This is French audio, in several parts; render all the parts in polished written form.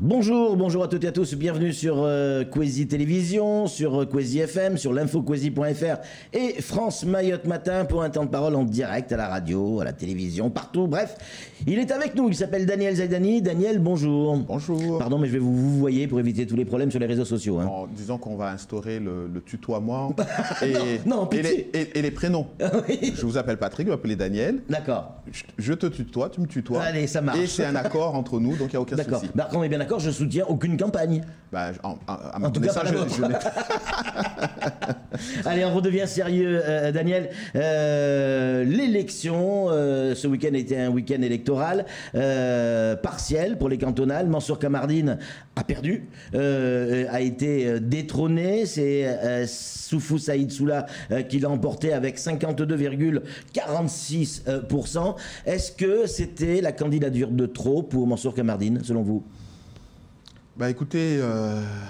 Bonjour, bonjour à toutes et à tous, bienvenue sur Kwesi Télévision, sur Kwesi FM, sur l'infokwesi.fr et France Mayotte Matin pour un temps de parole en direct à la radio, à la télévision, partout, bref. Il est avec nous, il s'appelle Daniel Zaidani. Daniel, bonjour. Bonjour. Pardon, mais je vais vous voyer pour éviter tous les problèmes sur les réseaux sociaux. Hein. Bon, disons qu'on va instaurer le tutoiement non, et les prénoms. Oui. Je vous appelle Patrick, vous m'appelez Daniel. D'accord. Je te tutoie, tu me tutoies. Allez, ça marche. Et c'est un accord entre nous, donc il n'y a aucun souci. D'accord. Bah, on est bien d'accord, je soutiens aucune campagne. Bah, en tout cas, pas la vôtre. Allez, on redevient sérieux, Daniel. L'élection, ce week-end était un week-end électoral partiel pour les cantonales. Mansour Kamardine a perdu, a été détrôné. C'est Soufou Saïd Soula qui l'a emporté avec 52,46%. Est-ce que c'était la candidature de trop pour Mansour Kamardine, selon vous ? Bah écoutez,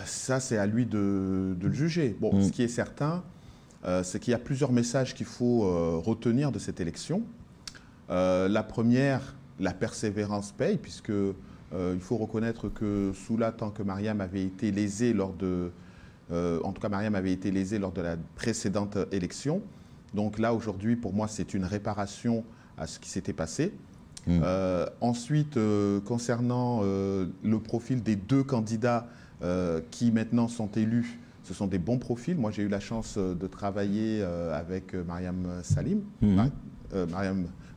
ça c'est à lui de le juger. Bon, ce qui est certain, c'est qu'il y a plusieurs messages qu'il faut retenir de cette élection. La première, la persévérance paye, puisque il faut reconnaître que Soula, tant que Mariam avait été lésée lors de... en tout cas, Mariam avait été lésée lors de la précédente élection. Donc là, aujourd'hui, pour moi, c'est une réparation à ce qui s'était passé. Ensuite, concernant le profil des deux candidats qui maintenant sont élus, ce sont des bons profils. Moi, j'ai eu la chance de travailler avec Mariam Salim,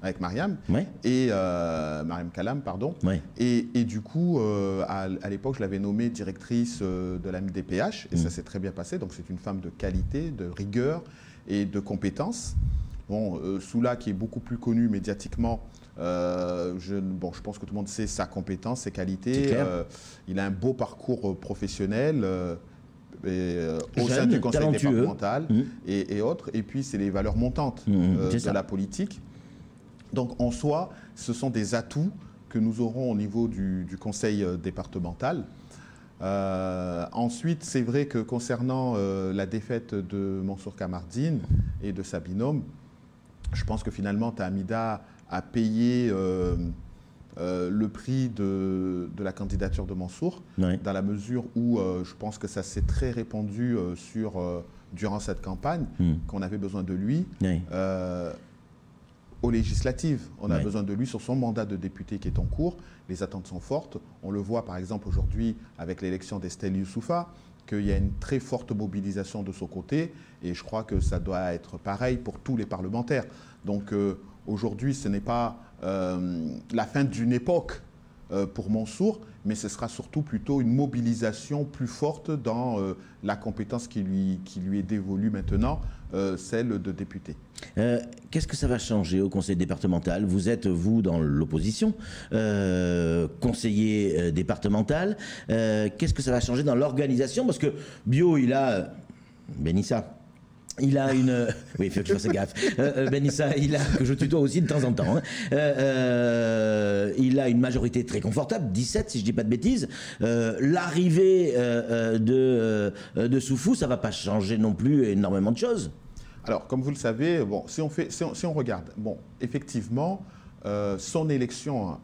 avec Mariam, ouais. Et Mariam Kalam, pardon. Ouais. Et du coup, à l'époque, je l'avais nommée directrice de la MDPH, et ça s'est très bien passé. Donc, c'est une femme de qualité, de rigueur et de compétence. Bon, Soula, qui est beaucoup plus connu médiatiquement, je pense que tout le monde sait sa compétence, ses qualités. Il a un beau parcours professionnel au sein du conseil départemental et autres. Et puis, c'est les valeurs montantes de la politique. Donc, en soi, ce sont des atouts que nous aurons au niveau du conseil départemental. Ensuite, c'est vrai que concernant la défaite de Mansour Kamardine et de sa binôme, je pense que finalement, Tahamida a payé le prix de la candidature de Mansour, ouais. Dans la mesure où je pense que ça s'est très répandu durant cette campagne, qu'on avait besoin de lui. Ouais. Aux législatives, on a ouais. besoin de lui sur son mandat de député qui est en cours. Les attentes sont fortes. On le voit par exemple aujourd'hui avec l'élection d'Estelle Youssoufa, qu'il y a une très forte mobilisation de son côté, et je crois que ça doit être pareil pour tous les parlementaires. Donc aujourd'hui, ce n'est pas la fin d'une époque pour Mansour, mais ce sera surtout plutôt une mobilisation plus forte dans la compétence qui lui est dévolue maintenant, celle de député. Qu'est-ce que ça va changer au conseil départemental? Vous êtes, vous, dans l'opposition, conseiller départemental. Qu'est-ce que ça va changer dans l'organisation? Parce que Bio, il a... Benissa. Il a une... Oui, il faut que je fasse gaffe. Benissa, il a... que je tutoie aussi de temps en temps. Hein. Il a une majorité très confortable, 17 si je ne dis pas de bêtises. L'arrivée de Soufou, ça ne va pas changer non plus énormément de choses. Alors, comme vous le savez, bon, si on regarde, bon, effectivement, son élection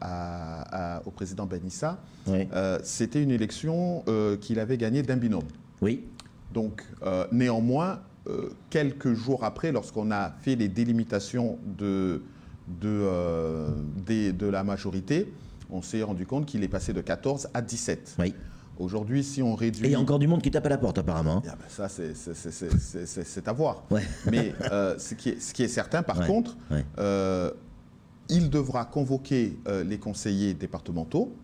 au président Benissa, oui. C'était une élection qu'il avait gagnée d'un binôme. Oui. Donc, néanmoins, quelques jours après, lorsqu'on a fait les délimitations de la majorité, on s'est rendu compte qu'il est passé de 14 à 17. Oui. Aujourd'hui, si on réduit... Et il y a encore du monde qui tape à la porte, apparemment. Ah ben ça, c'est à voir. Ouais. Mais ce qui est certain, par contre, il devra convoquer les conseillers départementaux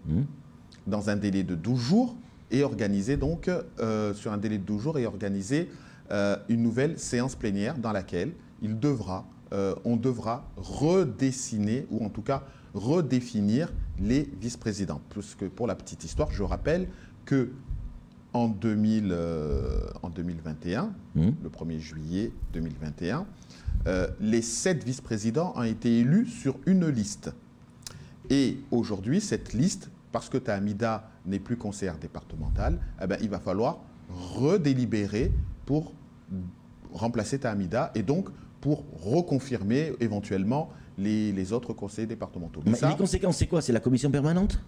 dans un délai de 12 jours et organiser donc, sur un délai de 12 jours, et organiser une nouvelle séance plénière dans laquelle on devra redessiner, ou en tout cas redéfinir les vice-présidents. Puisque pour la petite histoire, je rappelle que en 2021, le 1er juillet 2021, les 7 vice-présidents ont été élus sur une liste. Et aujourd'hui, cette liste, parce que Tahamida n'est plus conseillère départementale, eh ben, il va falloir redélibérer pour remplacer Tahamida et donc pour reconfirmer éventuellement les autres conseillers départementaux. Mais les conséquences, c'est quoi? C'est la commission permanente?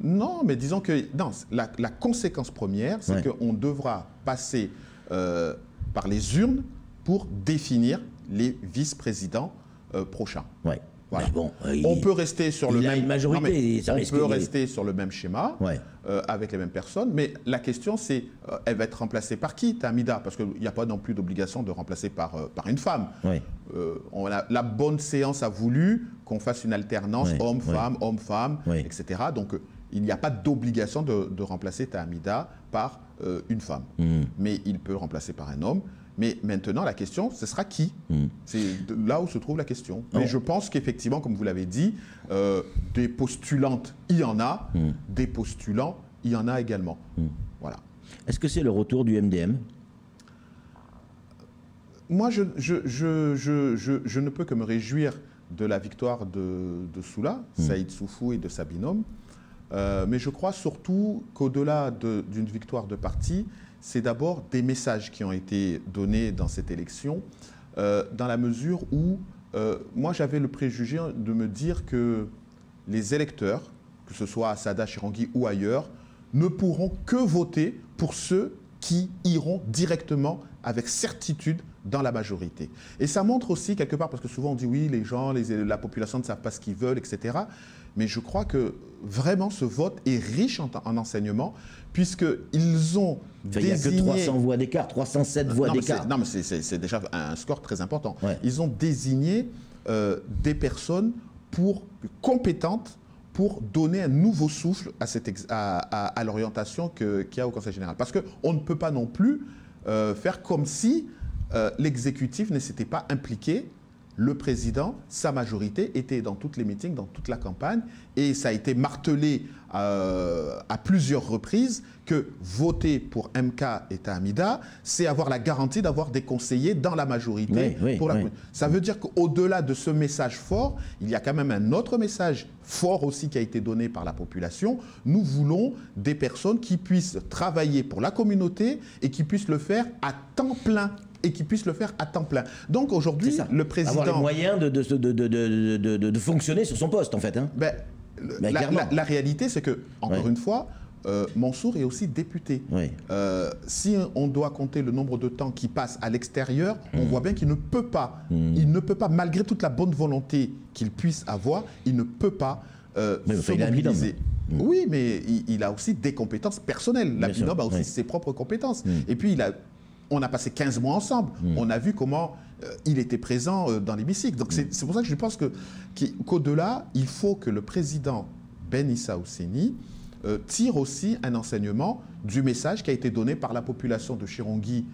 Non, mais disons que la conséquence première, c'est qu'on devra passer par les urnes pour définir les vice-présidents prochains. Ouais. Voilà. Bon, on peut rester sur le même majorité. Rester sur le même schéma, avec les mêmes personnes, mais la question c'est, elle va être remplacée par qui, Tamida? Parce qu'il n'y a pas non plus d'obligation de remplacer par une femme. Ouais. La bonne séance a voulu qu'on fasse une alternance homme-femme, etc. Donc il n'y a pas d'obligation de remplacer Tamida par une femme. Mais il peut remplacer par un homme. Mais maintenant, la question, ce sera qui? C'est là où se trouve la question. Mais je pense qu'effectivement, comme vous l'avez dit, des postulantes, il y en a. Des postulants, il y en a également. Voilà. Est-ce que c'est le retour du MDM? Moi, je ne peux que me réjouir de la victoire de Soula, Saïd Soufou et de sa binôme. Mais je crois surtout qu'au-delà d'une victoire de parti, c'est d'abord des messages qui ont été donnés dans cette élection, dans la mesure où moi j'avais le préjugé de me dire que les électeurs, que ce soit à Sada, Chirangui ou ailleurs, ne pourront que voter pour ceux qui iront directement avec certitude dans la majorité. Et ça montre aussi quelque part, parce que souvent on dit oui, les gens, la population ne savent pas ce qu'ils veulent, etc. Mais je crois que vraiment ce vote est riche en enseignements, puisqu'ils ont désigné... Il n'y a que 300 voix d'écart, 307 voix d'écart. Non, mais c'est déjà un score très important. Ouais. Ils ont désigné des personnes compétentes pour donner un nouveau souffle à l'orientation qu'il y a au Conseil général. Parce qu'on ne peut pas non plus faire comme si l'exécutif ne s'était pas impliqué. Le président, sa majorité, était dans toutes les meetings, dans toute la campagne, et ça a été martelé à plusieurs reprises que voter pour MK et Tamida, c'est avoir la garantie d'avoir des conseillers dans la majorité. Ça veut dire qu'au-delà de ce message fort, il y a quand même un autre message fort aussi qui a été donné par la population. Nous voulons des personnes qui puissent travailler pour la communauté et qui puissent le faire à temps plein. Donc aujourd'hui, le président... Avoir les moyens de fonctionner sur son poste, en fait. Hein. La réalité, c'est que, encore une fois, Mansour est aussi député. Si on doit compter le nombre de temps qu'il passe à l'extérieur, on voit bien qu'il ne peut pas, malgré toute la bonne volonté qu'il puisse avoir, il ne peut pas se mobiliser. Oui, mais il a aussi des compétences personnelles. La binôme a aussi ses propres compétences. Et puis, on a passé 15 mois ensemble. On a vu comment il était présent dans l'hémicycle. Donc c'est pour ça que je pense qu'au-delà, il faut que le président Ben Issa Ousseni tire aussi un enseignement du message qui a été donné par la population de Chirangui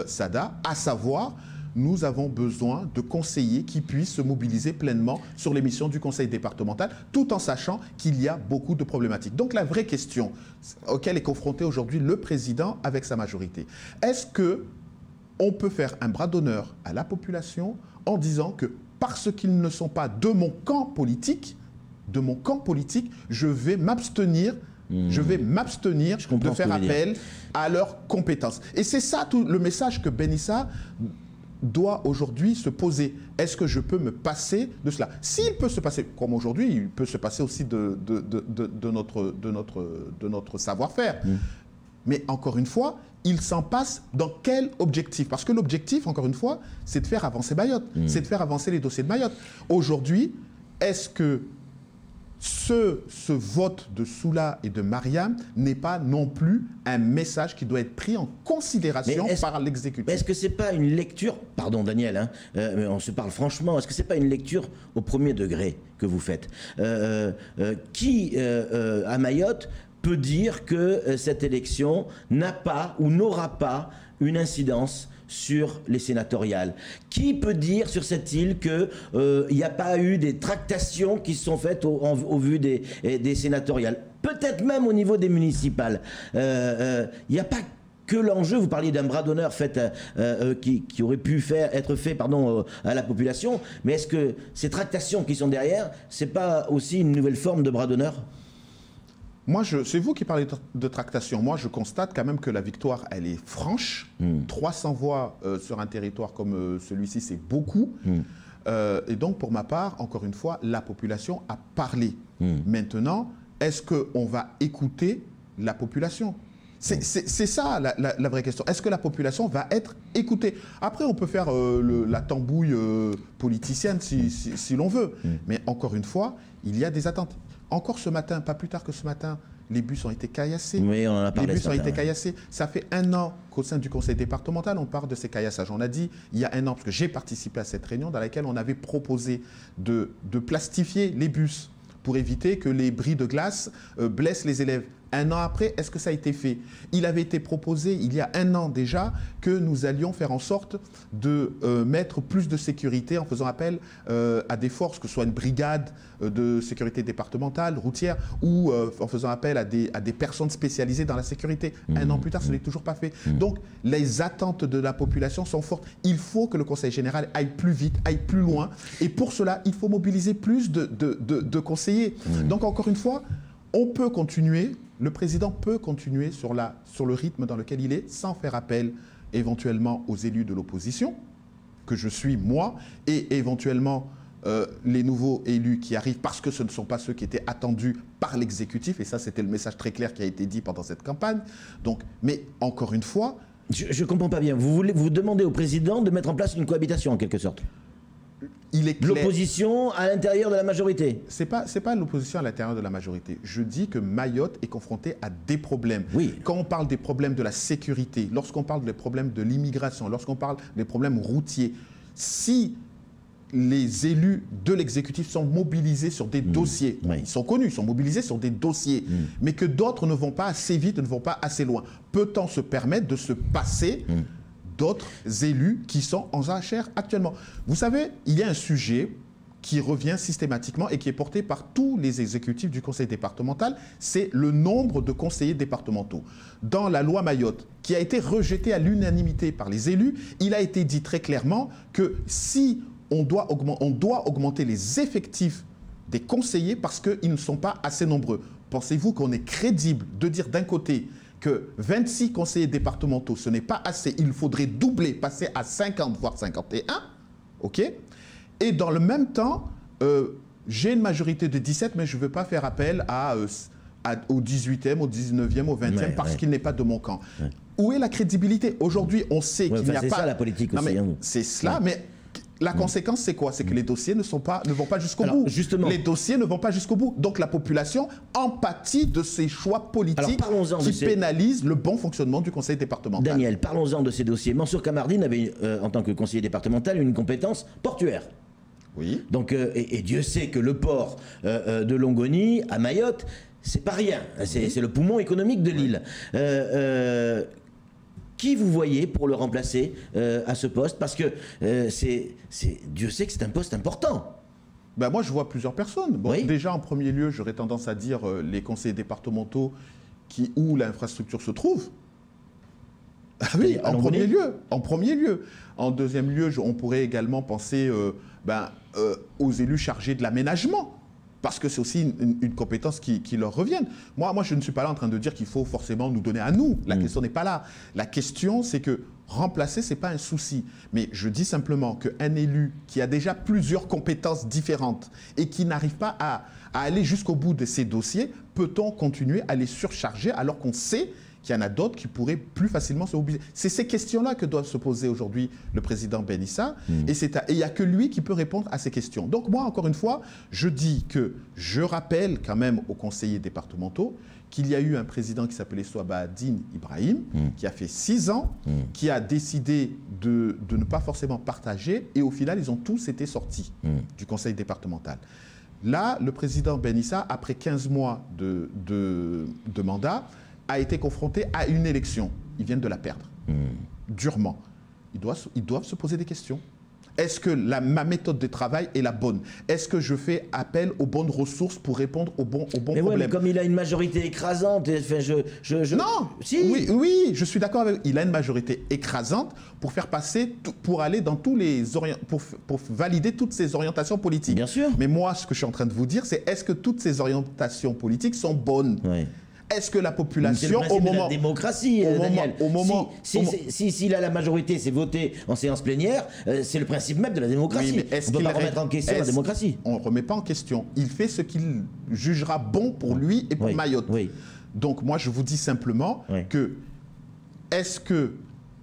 Sada, à savoir, nous avons besoin de conseillers qui puissent se mobiliser pleinement sur les missions du conseil départemental, tout en sachant qu'il y a beaucoup de problématiques. Donc la vraie question auquel est confronté aujourd'hui le président avec sa majorité, est-ce qu'on peut faire un bras d'honneur à la population en disant que parce qu'ils ne sont pas de mon camp politique, je vais m'abstenir de faire appel à leurs compétences. Et c'est ça tout le message que Ben Issa doit aujourd'hui se poser. Est-ce que je peux me passer de cela? S'il peut se passer, comme aujourd'hui, il peut se passer aussi de notre savoir-faire. Mais encore une fois, il s'en passe dans quel objectif? Parce que l'objectif, encore une fois, c'est de faire avancer Mayotte, c'est de faire avancer les dossiers de Mayotte. Aujourd'hui, est-ce que ce vote de Soula et de Mariam n'est pas non plus un message qui doit être pris en considération par l'exécutif? Est-ce que ce n'est pas une lecture, pardon Daniel, hein, mais on se parle franchement, est-ce que ce n'est pas une lecture au premier degré que vous faites? Qui, à Mayotte, peut dire que cette élection n'a pas ou n'aura pas une incidence sur les sénatoriales? Qui peut dire sur cette île qu'il n'y a pas eu des tractations qui se sont faites au vu des sénatoriales? Peut-être même au niveau des municipales. Il n'y a pas que l'enjeu, vous parliez d'un bras d'honneur qui aurait pu être fait à la population, mais est-ce que ces tractations qui sont derrière, ce n'est pas aussi une nouvelle forme de bras d'honneur? Moi, c'est vous qui parlez de tractation. Moi, je constate quand même que la victoire, elle est franche. 300 voix sur un territoire comme celui-ci, c'est beaucoup. Et donc, pour ma part, encore une fois, la population a parlé. Maintenant, est-ce qu'on va écouter la population? C'est ça la vraie question. Est-ce que la population va être écoutée? Après, on peut faire la tambouille politicienne si l'on veut. Mais encore une fois, il y a des attentes. Encore ce matin, pas plus tard que ce matin, les bus ont été caillassés. Oui, on en a parlé. Les bus ont été caillassés. Ça fait 1 an qu'au sein du conseil départemental, on parle de ces caillassages. On a dit il y a 1 an, parce que j'ai participé à cette réunion dans laquelle on avait proposé de plastifier les bus pour éviter que les bris de glace blessent les élèves. 1 an après, est-ce que ça a été fait? Il avait été proposé, il y a 1 an déjà, que nous allions faire en sorte de mettre plus de sécurité en faisant appel à des forces, que ce soit une brigade de sécurité départementale, routière, ou en faisant appel à des personnes spécialisées dans la sécurité. 1 an plus tard, ce n'est toujours pas fait. Donc, les attentes de la population sont fortes. Il faut que le Conseil général aille plus vite, aille plus loin. Et pour cela, il faut mobiliser plus de conseillers. Donc, encore une fois, on peut continuer, le président peut continuer sur le rythme dans lequel il est, sans faire appel éventuellement aux élus de l'opposition, que je suis moi, et éventuellement les nouveaux élus qui arrivent, parce que ce ne sont pas ceux qui étaient attendus par l'exécutif, et ça c'était le message très clair qui a été dit pendant cette campagne. Donc, mais encore une fois... Je ne comprends pas bien. Vous demandez au président de mettre en place une cohabitation en quelque sorte? L'opposition à l'intérieur de la majorité. C'est pas l'opposition à l'intérieur de la majorité. Je dis que Mayotte est confrontée à des problèmes. Oui. Quand on parle des problèmes de la sécurité, lorsqu'on parle des problèmes de l'immigration, lorsqu'on parle des problèmes routiers, si les élus de l'exécutif sont mobilisés sur des dossiers, ils sont connus, ils sont mobilisés sur des dossiers, mais que d'autres ne vont pas assez vite, ne vont pas assez loin, peut-on se permettre de se passer d'autres élus qui sont en jachère actuellement? Vous savez, il y a un sujet qui revient systématiquement et qui est porté par tous les exécutifs du conseil départemental, c'est le nombre de conseillers départementaux. Dans la loi Mayotte, qui a été rejetée à l'unanimité par les élus, il a été dit très clairement que si on doit augmenter les effectifs des conseillers parce qu'ils ne sont pas assez nombreux. Pensez-vous qu'on est crédible de dire d'un côté que 26 conseillers départementaux, ce n'est pas assez, il faudrait doubler, passer à 50, voire 51, ok? Et dans le même temps, j'ai une majorité de 17, mais je ne veux pas faire appel au 18e, au 19e, au 20e, parce qu'il n'est pas de mon camp. Où est la crédibilité? Aujourd'hui, on sait qu'il n'y a pas... C'est ça la politique aussi. C'est cela, mais... La conséquence, c'est quoi? C'est que les dossiers ne vont pas jusqu'au bout. Justement. Les dossiers ne vont pas jusqu'au bout. Donc la population empathie de ces choix politiques qui pénalisent le bon fonctionnement du conseil départemental. Daniel, parlons-en de ces dossiers. Mansour Kamardine avait, en tant que conseiller départemental, une compétence portuaire. Oui. Donc, et Dieu sait que le port de Longoni à Mayotte, c'est pas rien. C'est le poumon économique de l'île. Qui vous voyez pour le remplacer à ce poste? Parce que Dieu sait que c'est un poste important. Ben moi, je vois plusieurs personnes. Bon, oui. Déjà, en premier lieu, j'aurais tendance à dire les conseillers départementaux où l'infrastructure se trouve. Ah oui, en premier lieu. En premier lieu. En deuxième lieu, on pourrait également penser aux élus chargés de l'aménagement. Parce que c'est aussi une compétence qui leur revient. Moi, je ne suis pas là en train de dire qu'il faut forcément nous donner à nous. La question n'est pas là. La question, c'est que remplacer, ce n'est pas un souci. Mais je dis simplement qu'un élu qui a déjà plusieurs compétences différentes et qui n'arrive pas à aller jusqu'au bout de ses dossiers, peut-on continuer à les surcharger alors qu'on sait qu'il y en a d'autres qui pourraient plus facilement se mobiliser? C'est ces questions-là que doit se poser aujourd'hui le président Ben Issa. Et il n'y a que lui qui peut répondre à ces questions. Donc moi, encore une fois, je dis que je rappelle quand même aux conseillers départementaux qu'il y a eu un président qui s'appelait Souabadine Ibrahim, qui a fait 6 ans, qui a décidé de ne pas forcément partager, et au final, ils ont tous été sortis du conseil départemental. Là, le président Ben Issa, après 15 mois de mandat, a été confronté à une élection. Ils viennent de la perdre, durement. Ils doivent se poser des questions. Est-ce que ma méthode de travail est la bonne? Est-ce que je fais appel aux bonnes ressources pour répondre aux bons problèmes? Ouais, mais comme il a une majorité écrasante, Non, si. oui, je suis d'accord avec. Il a une majorité écrasante pour faire passer, pour aller dans tous les pour valider toutes ces orientations politiques. Bien sûr. Mais moi, ce que je suis en train de vous dire, c'est est-ce que toutes ces orientations politiques sont bonnes? Oui. Est-ce que la population, au moment de la démocratie, Daniel, s'il a la majorité, c'est voter en séance plénière, c'est le principe même de la démocratie. Oui, on ne peut pas remettre en question la démocratie. On ne remet pas en question. Il fait ce qu'il jugera bon pour lui et pour Mayotte. Oui. Donc moi, je vous dis simplement que est-ce que,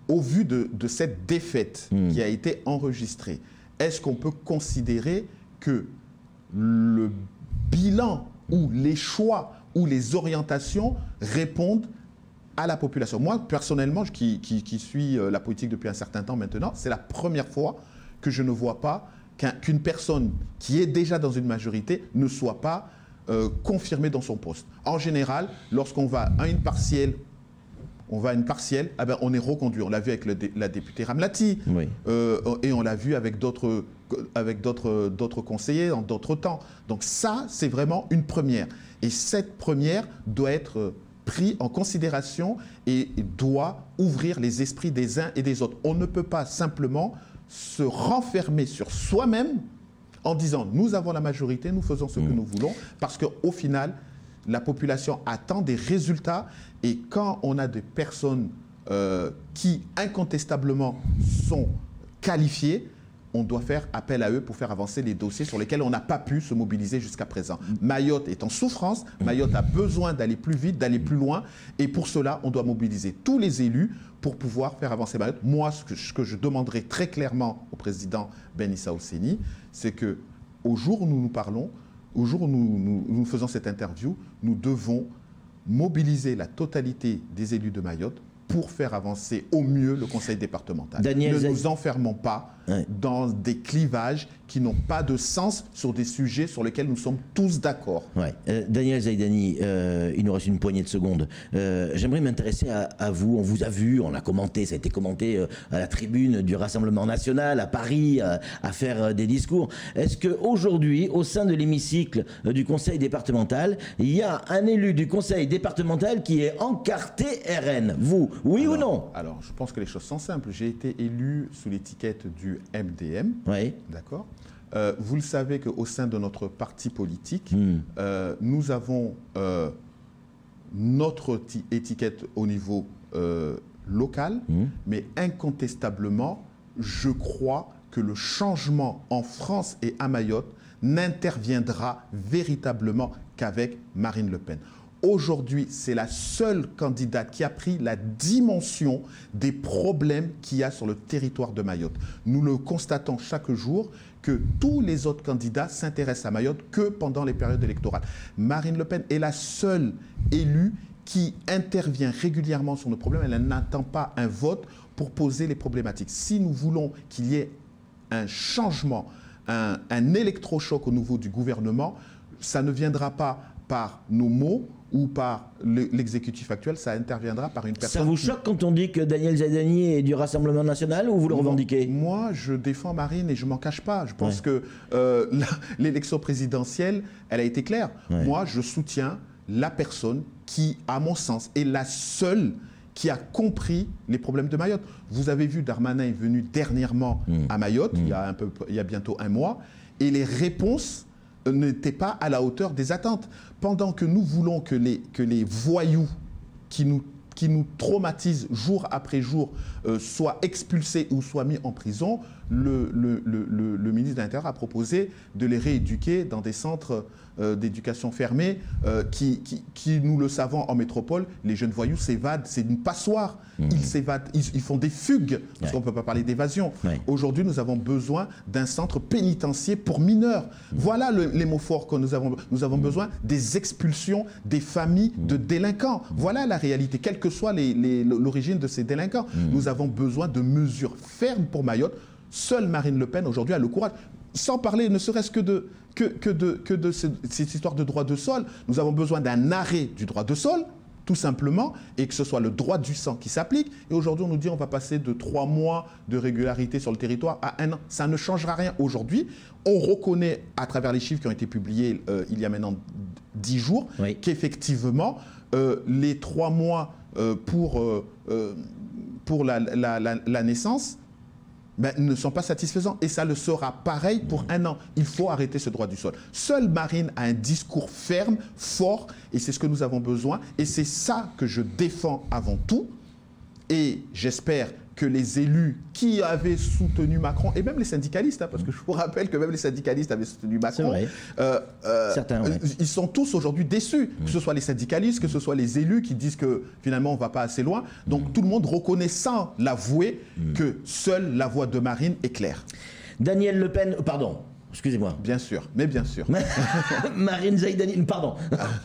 au vu de cette défaite qui a été enregistrée, est-ce qu'on peut considérer que le bilan ou les choix ou les orientations répondent à la population? Moi, personnellement, qui suis la politique depuis un certain temps maintenant, c'est la première fois que je ne vois pas qu'une personne qui est déjà dans une majorité ne soit pas confirmée dans son poste. En général, lorsqu'on va à une partielle, eh ben, on est reconduit. On l'a vu avec la députée Ramlati, et on l'a vu avec d'autres conseillers dans d'autres temps. Donc ça, c'est vraiment une première. Et cette première doit être prise en considération et doit ouvrir les esprits des uns et des autres. On ne peut pas simplement se renfermer sur soi-même en disant « nous avons la majorité, nous faisons ce que nous voulons », parce qu'au final, la population attend des résultats, et quand on a des personnes qui incontestablement sont qualifiées, on doit faire appel à eux pour faire avancer les dossiers sur lesquels on n'a pas pu se mobiliser jusqu'à présent. Mayotte est en souffrance, Mayotte a besoin d'aller plus vite, d'aller plus loin, et pour cela, on doit mobiliser tous les élus pour pouvoir faire avancer Mayotte. Moi, ce que je demanderai très clairement au président Ben Issa Ousseni, c'est qu'au jour où nous nous parlons, au jour où nous faisons cette interview, nous devons mobiliser la totalité des élus de Mayotte pour faire avancer au mieux le conseil départemental. Ne nous enfermons pas dans des clivages qui n'ont pas de sens sur des sujets sur lesquels nous sommes tous d'accord. Daniel Zaidani, il nous reste une poignée de secondes. J'aimerais m'intéresser à vous. On vous a vu, on l'a commenté, ça a été commenté à la tribune du Rassemblement national, à Paris, à faire des discours. Est-ce qu'aujourd'hui, au sein de l'hémicycle du conseil départemental, il y a un élu du conseil départemental qui est encarté RN? Vous, oui ou non? Alors, je pense que les choses sont simples. J'ai été élu sous l'étiquette du MDM. D'accord. Vous le savez qu'au sein de notre parti politique, nous avons notre étiquette au niveau local, mais incontestablement, je crois que le changement en France et à Mayotte n'interviendra véritablement qu'avec Marine Le Pen. Aujourd'hui, c'est la seule candidate qui a pris la dimension des problèmes qu'il y a sur le territoire de Mayotte. Nous le constatons chaque jour que tous les autres candidats s'intéressent à Mayotte que pendant les périodes électorales. Marine Le Pen est la seule élue qui intervient régulièrement sur nos problèmes. Elle n'attend pas un vote pour poser les problématiques. Si nous voulons qu'il y ait un changement, un électrochoc au niveau du gouvernement, ça ne viendra pas par nos mots ou par l'exécutif actuel, ça interviendra par une personne... Ça vous choque quand on dit que Daniel Zaidani est du Rassemblement national, ou vous le revendiquez? Moi, je défends Marine et je ne m'en cache pas. Je pense que l'élection présidentielle, elle a été claire. Moi, je soutiens la personne qui, à mon sens, est la seule qui a compris les problèmes de Mayotte. Vous avez vu, Darmanin est venu dernièrement à Mayotte, il y a bientôt un mois, et les réponses n'étaient pas à la hauteur des attentes. Pendant que nous voulons que les voyous qui nous traumatisent jour après jour soient expulsés ou soient mis en prison, le ministre de l'Intérieur a proposé de les rééduquer dans des centres d'éducation fermés qui, nous le savons, en métropole, les jeunes voyous s'évadent, c'est une passoire. Ils s'évadent, ils font des fugues, parce qu'on ne peut pas parler d'évasion. Aujourd'hui, nous avons besoin d'un centre pénitentiaire pour mineurs. Voilà les mots forts que nous avons. Nous avons besoin des expulsions des familles de délinquants. Voilà la réalité, quelle que soit l'origine de ces délinquants. Nous avons besoin de mesures fermes pour Mayotte. Seule Marine Le Pen, aujourd'hui, a le courage. Sans parler ne serait-ce que de cette histoire de droit de sol. Nous avons besoin d'un arrêt du droit de sol, tout simplement, et que ce soit le droit du sang qui s'applique. Et aujourd'hui, on nous dit qu'on va passer de 3 mois de régularité sur le territoire à 1 an. Ça ne changera rien aujourd'hui. On reconnaît, à travers les chiffres qui ont été publiés il y a maintenant 10 jours, qu'effectivement, les 3 mois pour la naissance, ne sont pas satisfaisants. Et ça le sera pareil pour un an. Il faut arrêter ce droit du sol. Seule Marine a un discours ferme, fort, et c'est ce que nous avons besoin. Et c'est ça que je défends avant tout. Et j'espère que les élus qui avaient soutenu Macron, et même les syndicalistes, parce que je vous rappelle que même les syndicalistes avaient soutenu Macron, certains, ils sont tous aujourd'hui déçus, que ce soit les syndicalistes, que ce soit les élus qui disent que finalement on ne va pas assez loin. Donc tout le monde reconnaissant l'avouer que seule la voix de Marine est claire. Daniel Le Pen, pardon. Excusez-moi. Bien sûr, mais bien sûr. Marine Zaïdani, pardon.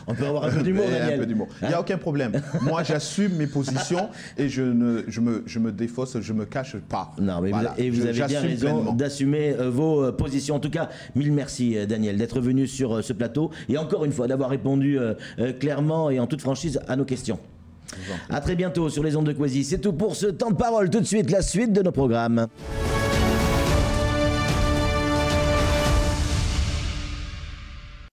On peut avoir un peu d'humour, Daniel. Un peu d'humour. Il n'y a aucun problème. Moi, j'assume mes positions et je me défausse, je ne me cache pas. Non, mais voilà. Et vous avez bien raison d'assumer vos positions. En tout cas, mille merci, Daniel, d'être venu sur ce plateau et encore une fois d'avoir répondu clairement et en toute franchise à nos questions. À très bientôt sur les ondes de Kwesi. C'est tout pour ce temps de parole. Tout de suite, la suite de nos programmes.